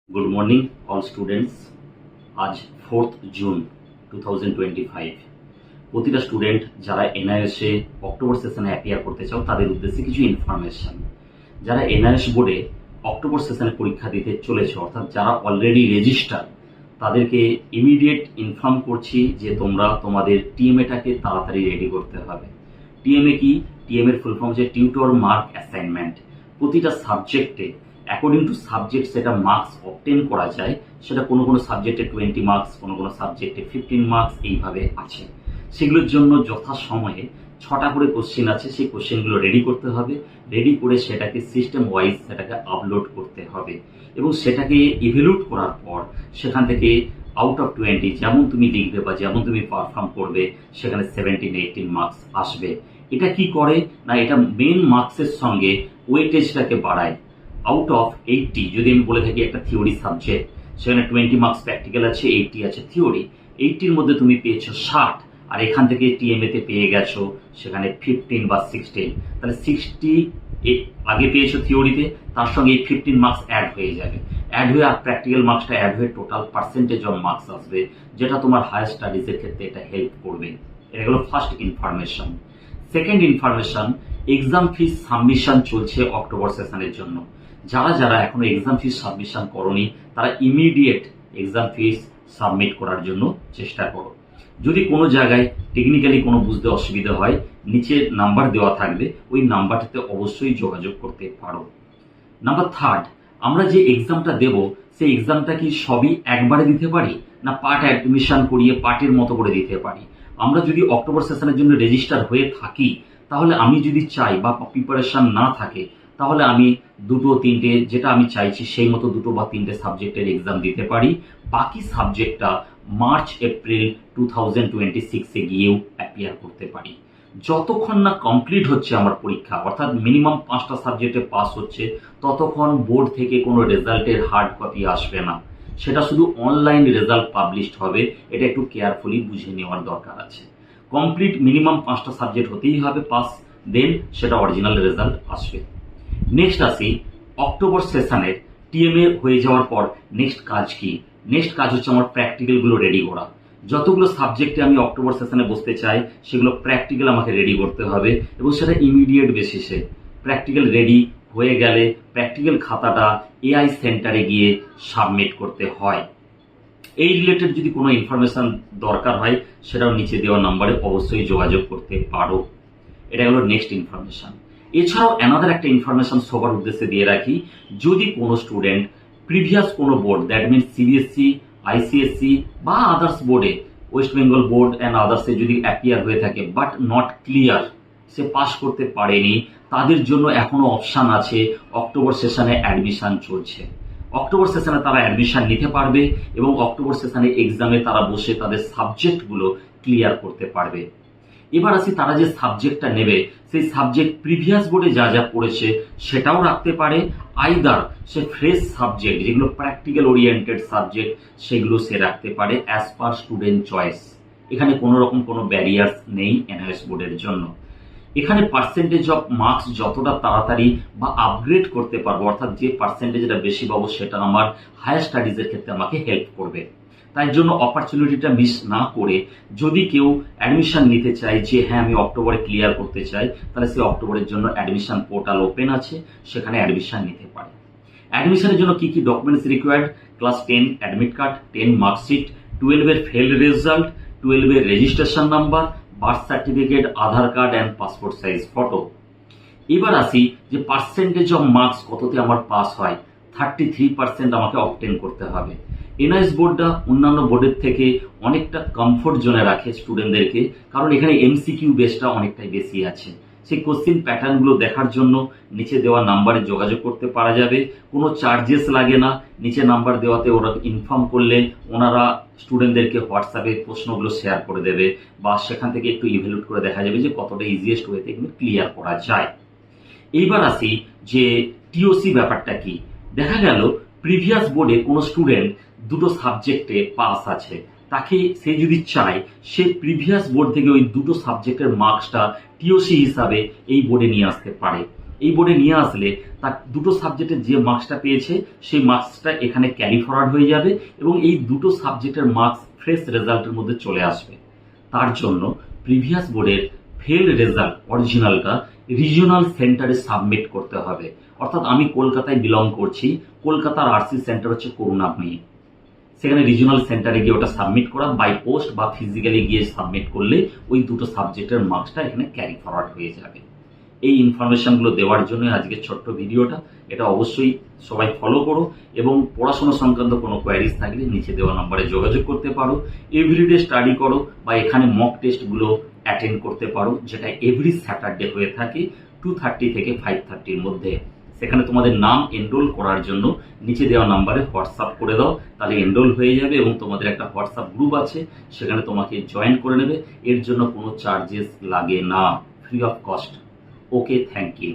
Good morning, all students. আজ 4th June 2025। প্রতিটা student যারা এনআইএস এ অক্টোবর সেশনে অ্যাপিয়ার করতে চাও তাদের উদ্দেশ্যে কিছু ইনফরমেশন। যারা এনআইএস বোর্ডে অক্টোবর সেশনে পরীক্ষা দিতে চলেছে, অর্থাৎ যারা অলরেডি রেজিস্টার, তাদেরকে ইমিডিয়েট ইনফর্ম করছি যে তোমরা তোমাদের টিএমএটাকে তাড়াতাড়ি রেডি করতে হবে। টিএমএ কি? টিএমএ এর ফুল ফর্ম হচ্ছে টিউটর মার্ক অ্যাসাইনমেন্ট। প্রতিটা সাবজেক্টে অ্যাকর্ডিং টু সাবজেক্ট সেটা মার্কস অবটেন করা যায়। সেটা কোনো কোনো সাবজেক্টে 20 মার্কস, কোনো কোনো সাবজেক্টে 15 মার্কস, এইভাবে আছে। সেগুলোর জন্য যথাসময়ে 6টা করে কোশ্চেন আছে, সেই কোশ্চেনগুলো রেডি করতে হবে। রেডি করে সেটাকে সিস্টেম ওয়াইজ সেটাকে আপলোড করতে হবে এবং সেটাকে ইভ্যালুয়েট করার পর সেখান থেকে আউট অফ 20 যেমন তুমি লিখবে বা যেমন তুমি পারফর্ম করবে সেখানে 17-18 মার্কস আসবে। এটা কি করে না, এটা মেন মার্কসের সঙ্গে ওয়েটেজটাকে বাড়ায়। আউট অফ 80 যদি আমি বলে থাকি একটা থিওরি সাবজেক্ট, সেখানে 20 মার্কস প্র্যাকটিক্যাল আছে, 80 আছে থিওরি। 80-র মধ্যে তুমি পেয়েছো 60, আর এখান থেকে টিএমএ তে পেয়ে গেছো সেখানে 15 বা 16, তাহলে 60 আগে পেয়েছো থিওরিতে, তার সঙ্গে এই 15 মার্কস অ্যাড হয়ে যাবে। অ্যাড হয়ে আর প্র্যাকটিক্যাল মার্কসটা অ্যাড হয়ে টোটাল পার্সেন্টেজ অফ মার্কস আসবে, যেটা তোমার হায়ার স্টাডিজের ক্ষেত্রে এটা হেল্প করবে। এটা হলো first information. Second information, exam fees submission চলছে অক্টোবর সেশনের জন্য। যারা যারা এখনো এক্সাম ফিস সাবমিশন করনি তারা ইমিডিয়েট এক্সাম ফিস সাবমিট করার জন্য চেষ্টা করো। যদি কোনো জায়গায় টেকনিক্যালি কোনো বুঝতে অসুবিধা হয়, নিচে নাম্বার দেওয়া থাকবে, ওই নাম্বারটাতে অবশ্যই যোগাযোগ করতে পারো। নাম্বার থার্ড, আমরা যে এক্সামটা দেব সেই এক্সামটা কি সবই একবারে দিতে পারি, না পার্ট অ্যাডমিশন করিয়ে পার্টের মতো করে দিতে পারি? আমরা যদি অক্টোবর সেশনের জন্য রেজিস্টার হয়ে থাকি, তাহলে আমি যদি চাই বা প্রিপারেশন না থাকে, তাহলে আমি 2-3টে যেটা আমি চাইছি সেই মতো 2 বা 3টে সাবজেক্টের এক্সাম দিতে পারি। বাকি সাবজেক্টটা মার্চ-এপ্রিল 2026 গিয়েও অ্যাপিয়ার করতে পারি। যতক্ষণ না কমপ্লিট হচ্ছে আমার পরীক্ষা, অর্থাৎ মিনিমাম 5টা সাবজেক্টে পাস হচ্ছে, ততক্ষণ বোর্ড থেকে কোনো রেজাল্টের হার্ড কপি আসবে না। সেটা শুধু অনলাইন রেজাল্ট পাবলিশড হবে। এটা একটু কেয়ারফুলি বুঝে নেওয়ার দরকার আছে। কমপ্লিট মিনিমাম 5টা সাবজেক্ট হতেই হবে পাস, দেন সেটা অরিজিনাল রেজাল্ট আসবে। নেক্সট আসি, অক্টোবর সেশনের টিএমএ হয়ে যাওয়ার পর নেক্সট কাজ কি? নেক্সট কাজ হচ্ছে আমার প্র্যাকটিক্যালগুলো রেডি করা। যতগুলো সাবজেক্টে আমি অক্টোবর সেশনে বসতে চাই সেগুলো প্র্যাকটিক্যাল আমাকে রেডি করতে হবে এবং সেটা ইমিডিয়েট বেসিসে। প্র্যাকটিক্যাল রেডি হয়ে গেলে প্র্যাকটিক্যাল খাতাটা এআই সেন্টারে গিয়ে সাবমিট করতে হয়। এই রিলেটেড যদি কোনো ইনফরমেশন দরকার হয় সেটাও নিচে দেওয়া নাম্বারে অবশ্যই যোগাযোগ করতে পারো। এটা হলো নেক্সট ইনফরমেশন। এছাড়াও অ্যানাদার একটা ইনফরমেশন সবার উদ্দেশ্যে দিয়ে রাখি, যদি কোনো স্টুডেন্ট প্রিভিয়াস কোনো board, that means CBSE, ICSE বা আদার্স বোর্ডে, ওয়েস্ট বেঙ্গল বোর্ড অ্যান্ড আদার্সে যদি অ্যাপিয়ার হয়ে থাকে but not clear, say pass করতে পারেনি, তাদের জন্য এখনো অপশান আছে। অক্টোবর সেশনে অ্যাডমিশন চলছে। অক্টোবর সেশনে তারা অ্যাডমিশন নিতে পারবে এবং অক্টোবর সেশনে এক্সামে তারা বসে তাদের সাবজেক্টগুলো ক্লিয়ার করতে পারবে। এবার আসি, তারা যে সাবজেক্টটা নেবে সেই সাবজেক্ট প্রিভিয়াস বোর্ডে যা যা পড়েছে সেটাও রাখতে পারে, আইদার সে ফ্রেশ সাবজেক্ট যেগুলো প্র্যাকটিক্যাল ওরিয়েন্টেড সাবজেক্ট সেগুলো সে রাখতে পারে অ্যাজ পার স্টুডেন্ট চয়েস। এখানে কোনো রকম কোনো ব্যারিয়ার্স নেই এনআইএস বোর্ডের জন্য। এখানে পার্সেন্টেজ অফ মার্কস যতটা তাড়াতাড়ি বা আপগ্রেড করতে পারবো, অর্থাৎ যে পার্সেন্টেজটা বেশি পাবো সেটা আমার হায়ার স্টাডিজের ক্ষেত্রে আমাকে হেল্প করবে। তাই জন্য অপরচুনিটিটা মিস না করে যদি কেউ অ্যাডমিশন নিতে চায় যে হ্যাঁ আমি অক্টোবরে ক্লিয়ার করতে চাই, তাহলে সে অক্টোবরের জন্য অ্যাডমিশন পোর্টাল ওপেন আছে, সেখানে অ্যাডমিশন নিতে পারে। অ্যাডমিশনের জন্য কি কি documents required? Class 10 admit card, 10 marksheet, 12-এর ফেল রেজাল্ট, 12-এর registration number, birth certificate, Aadhaar card and passport size photo. এবার আসি যে পার্সেন্টেজ অফ মার্কস কততে আমার পাস হয়। 33% আমাকে অবটেন করতে হবে। এনআইএস বোর্ডটা অন্যান্য বোর্ডের থেকে অনেকটা কমফোর্ট জোনে রাখে স্টুডেন্টদেরকে, কারণ এখানে এমসিকিউ বেসটা অনেকটাই বেশি আছে। সেই কোশ্চেন প্যাটার্নগুলো দেখার জন্য নিচে দেওয়া নাম্বারে যোগাযোগ করতে পারা যাবে। কোনো চার্জেস লাগে না। নিচে নাম্বার দেওয়াতে ওরা ইনফর্ম করলে ওনারা স্টুডেন্টদেরকে হোয়াটসঅ্যাপে প্রশ্নগুলো শেয়ার করে দেবে বা সেখান থেকে একটু ইভ্যালুয়েট করে দেখা যাবে যে কতটা ইজিয়েস্ট ওয়েতে এগুলো ক্লিয়ার করা যায়। এইবার আসি যে টিওসি ব্যাপারটা কি। দেখা গেল প্রিভিয়াস বোর্ডে কোনো স্টুডেন্ট 2টো সাবজেক্টে পাস আছে, তাকে সে যদি চায় সে প্রিভিয়াস বোর্ড থেকে ওই 2টো সাবজেক্টের মার্কসটা টিওসি হিসাবে এই বোর্ডে নিয়ে আসতে পারে। এই বোর্ডে নিয়ে আসলে তার দুটো সাবজেক্টের যে মার্কসটা পেয়েছে সেই মার্কসটা এখানে ক্যারি ফরওয়ার্ড হয়ে যাবে এবং এই দুটো সাবজেক্টের মার্কস ফ্রেশ রেজাল্টের মধ্যে চলে আসবে। তার জন্য প্রিভিয়াস বোর্ডের ফেলড রেজাল্ট অরিজিনালটা রিজিওনাল সেন্টারে সাবমিট করতে হবে। অর্থাৎ আমি কলকাতায় বিলং করছি, কলকাতার আরসি সেন্টার হচ্ছে করুণাময়ী, সেখানে রিজিওনাল সেন্টারে গিয়ে ওটা সাবমিট করা, বাই পোস্ট বা ফিজিক্যালি গিয়ে সাবমিট করলে ওই দুটো সাবজেক্টের মার্কসটা এখানে ক্যারি ফরওয়ার্ড হয়ে যাবে। এই ইনফরমেশনগুলো দেওয়ার জন্য আজকের ছোট্ট ভিডিওটা, এটা অবশ্যই সবাই ফলো করো এবং পড়াশোনা সংক্রান্ত কোনো কোয়ারিজ থাকলে নিচে দেওয়া নম্বরে যোগাযোগ করতে পারো। এভরিডে স্টাডি করো বা এখানে মক টেস্টগুলো অ্যাটেন্ড করতে পারো, যেটা এভরি স্যাটারডে হয়ে থাকে 2:30 থেকে 5:30-র মধ্যে। সেখানে তোমাদের নাম এনরোল করার জন্য নিচে দেওয়া নাম্বারে হোয়াটসঅ্যাপ করে দাও, তাহলে এনরোল হয়ে যাবে এবং তোমাদের একটা হোয়াটসঅ্যাপ গ্রুপ আছে, সেখানে তোমাকে জয়েন করে নেবে। এর জন্য কোনো চার্জেস লাগে না, free of cost. Okay, thank you.